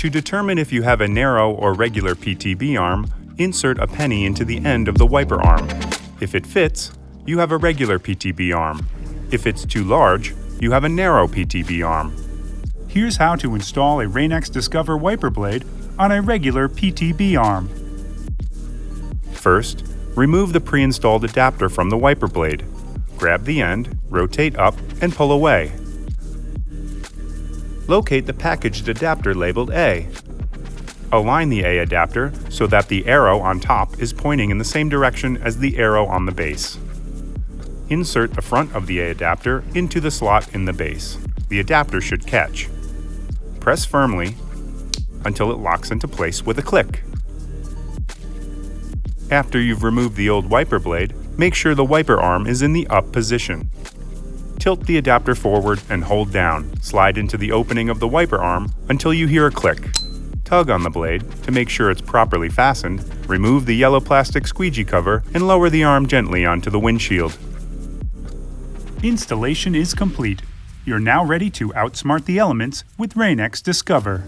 To determine if you have a narrow or regular PTB arm, insert a penny into the end of the wiper arm. If it fits, you have a regular PTB arm. If it's too large, you have a narrow PTB arm. Here's how to install a Rain-X Discover wiper blade on a regular PTB arm. First, remove the pre-installed adapter from the wiper blade. Grab the end, rotate up, and pull away. Locate the packaged adapter labeled A. Align the A adapter so that the arrow on top is pointing in the same direction as the arrow on the base. Insert the front of the A adapter into the slot in the base. The adapter should catch. Press firmly until it locks into place with a click. After you've removed the old wiper blade, make sure the wiper arm is in the up position. Tilt the adapter forward and hold down. Slide into the opening of the wiper arm until you hear a click. Tug on the blade to make sure it's properly fastened, remove the yellow plastic squeegee cover, and lower the arm gently onto the windshield. Installation is complete. You're now ready to outsmart the elements with Rain-X Discover.